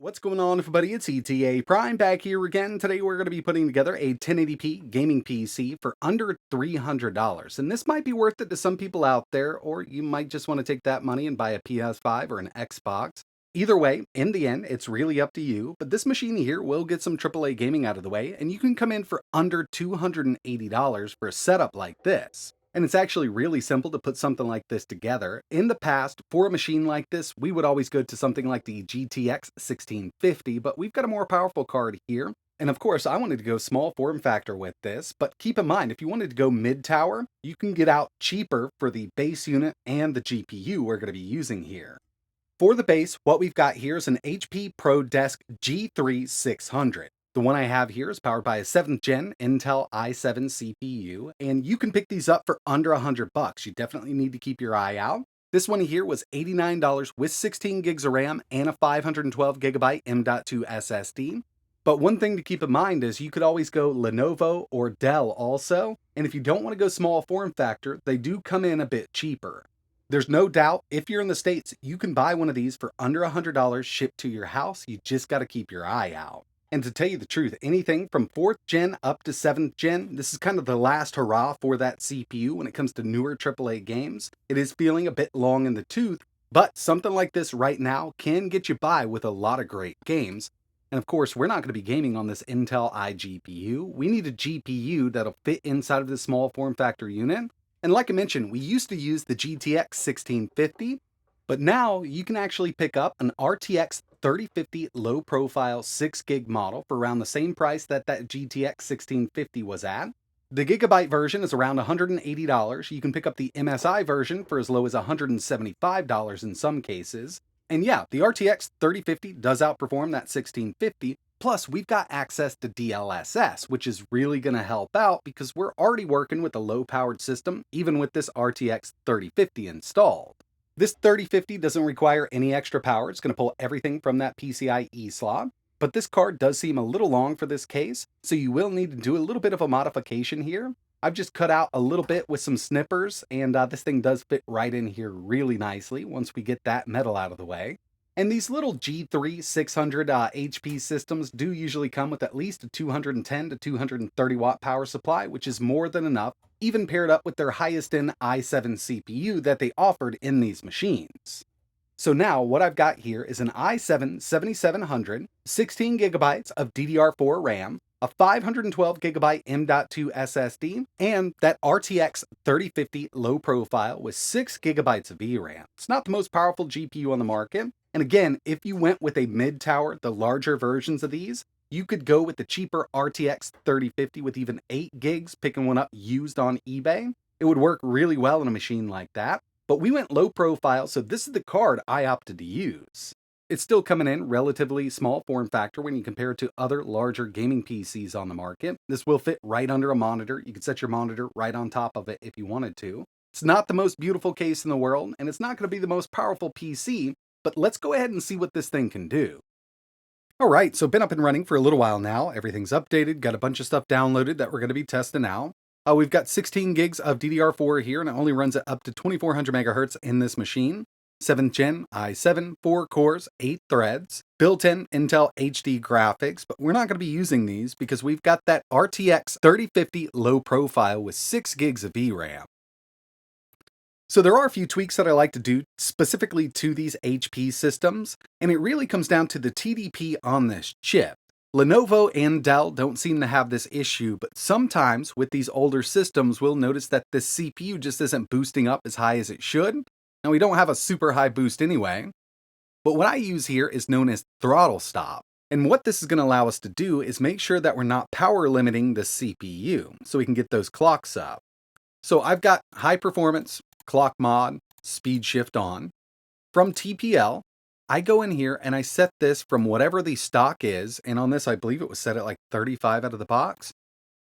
What's going on, everybody? It's ETAPRIME back here again. Today we're going to be putting together a 1080p gaming PC for under $300. And this might be worth it to some people out there, or you might just want to take that money and buy a PS5 or an Xbox. Either way, in the end, it's really up to you, but this machine here will get some AAA gaming out of the way, and you can come in for under $280 for a setup like this. And it's actually really simple to put something like this together. In the past, for a machine like this, we would always go to something like the GTX 1650, but we've got a more powerful card here. And of course, I wanted to go small form factor with this, but keep in mind, if you wanted to go mid-tower, you can get out cheaper for the base unit and the GPU we're going to be using here. For the base, what we've got here is an HP ProDesk G3 600. The one I have here is powered by a 7th gen Intel i7 CPU, and you can pick these up for under $100. You definitely need to keep your eye out. This one here was $89 with 16 gigs of RAM and a 512 gigabyte M.2 SSD. But one thing to keep in mind is you could always go Lenovo or Dell also, and if you don't want to go small form factor, they do come in a bit cheaper. There's no doubt, if you're in the States, you can buy one of these for under $100 shipped to your house. You just got to keep your eye out. And to tell you the truth, anything from 4th gen up to 7th gen, this is kind of the last hurrah for that CPU when it comes to newer AAA games. It is feeling a bit long in the tooth, but something like this right now can get you by with a lot of great games. And of course, we're not going to be gaming on this Intel iGPU. We need a GPU that'll fit inside of this small form factor unit. And like I mentioned, we used to use the GTX 1650, but now you can actually pick up an RTX 3050 low profile 6 gig model for around the same price that GTX 1650 was at. The gigabyte version is around $180. You can pick up the MSI version for as low as $175 in some cases. And yeah, the RTX 3050 does outperform that 1650. Plus, we've got access to DLSS, which is really going to help out because we're already working with a low-powered system, even with this RTX 3050 installed. This 3050 doesn't require any extra power. It's going to pull everything from that PCIe slot. But this card does seem a little long for this case, so you will need to do a little bit of a modification here. I've just cut out a little bit with some snippers, and this thing does fit right in here really nicely once we get that metal out of the way. And these little G3 600 HP systems do usually come with at least a 210 to 230 watt power supply, which is more than enough, even paired up with their highest end i7 CPU that they offered in these machines. So now what I've got here is an i7 7700, 16 gigabytes of DDR4 RAM, a 512 gigabyte M.2 SSD, and that RTX 3050 low profile with 6 gigabytes of VRAM. It's not the most powerful GPU on the market. And again, if you went with a mid-tower, the larger versions of these, you could go with the cheaper RTX 3050 with even 8 gigs, picking one up used on eBay. It would work really well in a machine like that. But we went low profile, so this is the card I opted to use. It's still coming in relatively small form factor when you compare it to other larger gaming PCs on the market. This will fit right under a monitor. You could set your monitor right on top of it if you wanted to. It's not the most beautiful case in the world, and it's not going to be the most powerful PC, but let's go ahead and see what this thing can do. Alright, so been up and running for a little while now. Everything's updated, got a bunch of stuff downloaded that we're going to be testing out. We've got 16 gigs of DDR4 here, and it only runs at up to 2400 megahertz in this machine. 7th gen i7, 4 cores, 8 threads, built-in Intel HD graphics, but we're not going to be using these because we've got that RTX 3050 low profile with 6 gigs of VRAM. So there are a few tweaks that I like to do specifically to these HP systems, and it really comes down to the TDP on this chip. Lenovo and Dell don't seem to have this issue, but sometimes with these older systems, we'll notice that the CPU just isn't boosting up as high as it should. Now, we don't have a super high boost anyway, but what I use here is known as throttle stop. And what this is going to allow us to do is make sure that we're not power limiting the CPU, so we can get those clocks up. So I've got high performance, clock mod, speed shift on. From TPL, I go in here and I set this from whatever the stock is, and on this I believe it was set at like 35 out of the box.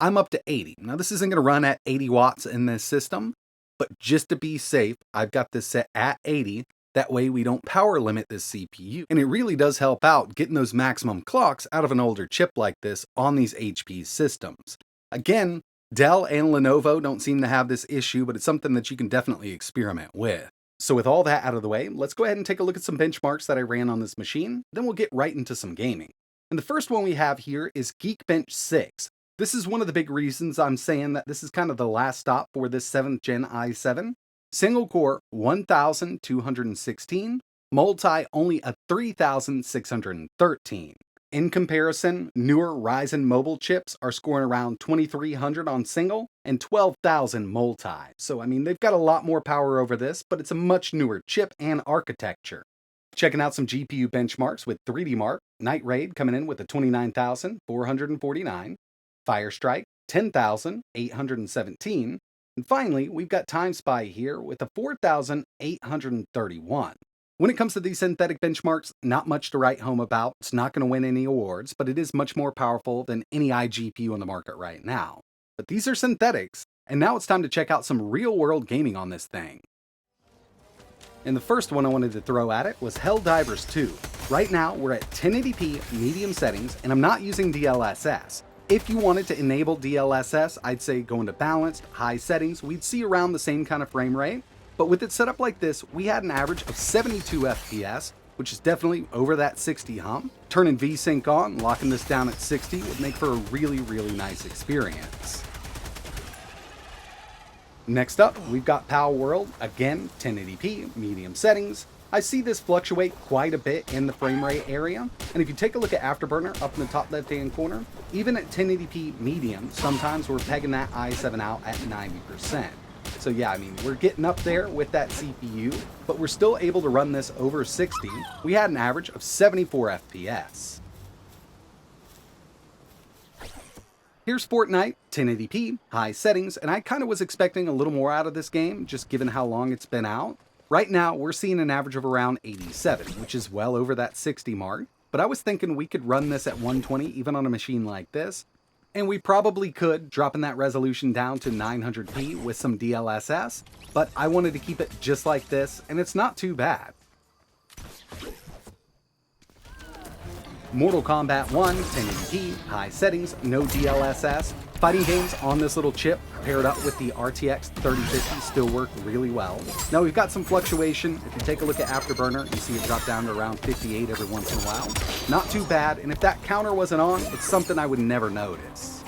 I'm up to 80. Now this isn't going to run at 80 watts in this system, but just to be safe, I've got this set at 80. That way we don't power limit this CPU. And it really does help out getting those maximum clocks out of an older chip like this on these HP systems. Again, Dell and Lenovo don't seem to have this issue, but it's something that you can definitely experiment with. So with all that out of the way, let's go ahead and take a look at some benchmarks that I ran on this machine, then we'll get right into some gaming. And the first one we have here is Geekbench 6. This is one of the big reasons I'm saying that this is kind of the last stop for this 7th gen i7. Single core 1216, multi only a 3613. In comparison, newer Ryzen mobile chips are scoring around 2300 on single and 12,000 multi. So I mean, they've got a lot more power over this, but it's a much newer chip and architecture. Checking out some GPU benchmarks with 3D Mark, Night Raid coming in with a 29,449, Firestrike 10,817, and finally, we've got Time Spy here with a 4,831. When it comes to these synthetic benchmarks, not much to write home about. It's not going to win any awards, but it is much more powerful than any iGPU on the market right now. But these are synthetics, and now it's time to check out some real-world gaming on this thing. And the first one I wanted to throw at it was Helldivers 2. Right now, we're at 1080p medium settings, and I'm not using DLSS. If you wanted to enable DLSS, I'd say go into balanced, high settings. We'd see around the same kind of frame rate. But with it set up like this, we had an average of 72 FPS, which is definitely over that 60 hump. Turning VSync on, locking this down at 60 would make for a really, really nice experience. Next up, we've got Power World, again, 1080p, medium settings. I see this fluctuate quite a bit in the frame rate area, and if you take a look at Afterburner up in the top left-hand corner, even at 1080p medium, sometimes we're pegging that i7 out at 90%. So yeah, I mean, we're getting up there with that CPU, but we're still able to run this over 60. We had an average of 74 FPS. Here's Fortnite, 1080p, high settings, and I kind of was expecting a little more out of this game, just given how long it's been out. Right now, we're seeing an average of around 87, which is well over that 60 mark, but I was thinking we could run this at 120 even on a machine like this. And we probably could, dropping that resolution down to 900p with some DLSS, but I wanted to keep it just like this, and it's not too bad. Mortal Kombat 1, 1080p, high settings, no DLSS. Fighting games on this little chip paired up with the RTX 3050 still work really well. Now we've got some fluctuation. If you take a look at Afterburner, you see it drop down to around 58 every once in a while. Not too bad, and if that counter wasn't on, it's something I would never notice.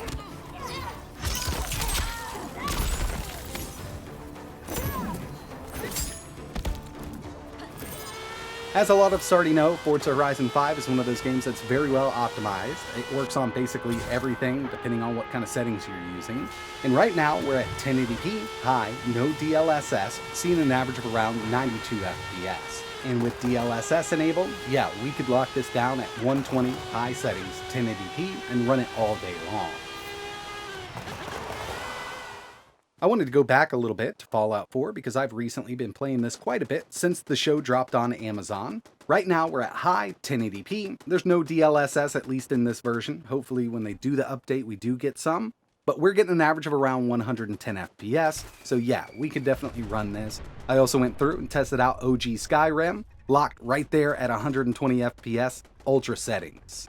As a lot of us already know, Forza Horizon 5 is one of those games that's very well optimized. It works on basically everything, depending on what kind of settings you're using. And right now, we're at 1080p, high, no DLSS, seeing an average of around 92 FPS. And with DLSS enabled, yeah, we could lock this down at 120, high settings, 1080p, and run it all day long. I wanted to go back a little bit to Fallout 4 because I've recently been playing this quite a bit since the show dropped on Amazon. Right now we're at high 1080p. There's no DLSS, at least in this version. Hopefully when they do the update we do get some. But we're getting an average of around 110 FPS. So yeah, we could definitely run this. I also went through and tested out OG Skyrim, locked right there at 120 FPS, ultra settings.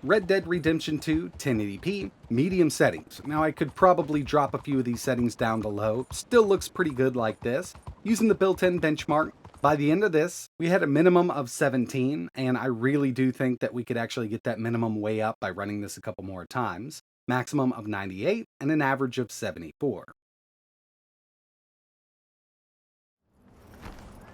Red Dead Redemption 2, 1080p, medium settings. Now I could probably drop a few of these settings down below. Still looks pretty good like this. Using the built-in benchmark, by the end of this, we had a minimum of 17, and I really do think that we could actually get that minimum way up by running this a couple more times. Maximum of 98 and an average of 74.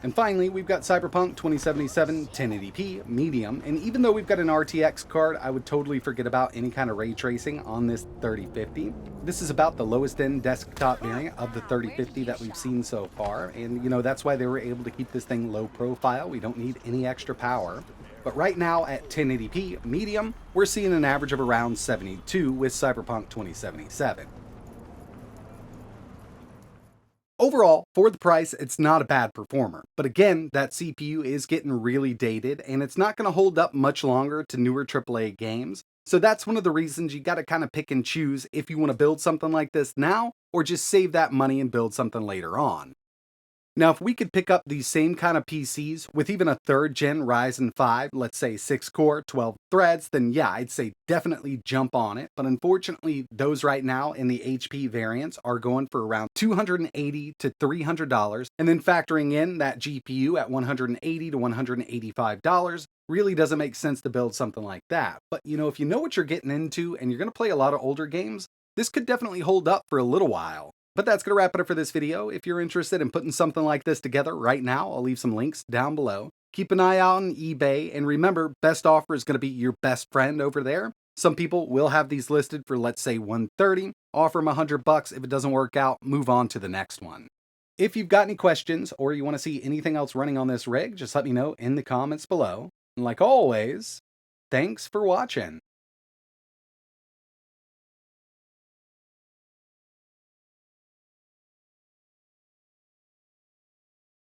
And finally, we've got Cyberpunk 2077 1080p medium, and even though we've got an RTX card, I would totally forget about any kind of ray tracing on this 3050. This is about the lowest end desktop variant of the 3050 that we've seen so far, and you know, that's why they were able to keep this thing low profile. We don't need any extra power. But right now at 1080p medium, we're seeing an average of around 72 with Cyberpunk 2077. Overall, for the price, it's not a bad performer. But again, that CPU is getting really dated, and it's not going to hold up much longer to newer AAA games. So that's one of the reasons you got to kind of pick and choose if you want to build something like this now, or just save that money and build something later on. Now, if we could pick up these same kind of PCs with even a 3rd gen Ryzen 5, let's say 6 core, 12 threads, then yeah, I'd say definitely jump on it. But unfortunately, those right now in the HP variants are going for around $280 to $300. And then factoring in that GPU at $180 to $185 really doesn't make sense to build something like that. But if you know what you're getting into and you're going to play a lot of older games, this could definitely hold up for a little while. But that's going to wrap it up for this video. If you're interested in putting something like this together right now, I'll leave some links down below. Keep an eye out on eBay, and remember, best offer is going to be your best friend over there. Some people will have these listed for, let's say, $130. Offer them $100. If it doesn't work out, move on to the next one. If you've got any questions or you want to see anything else running on this rig, just let me know in the comments below. And like always, thanks for watching.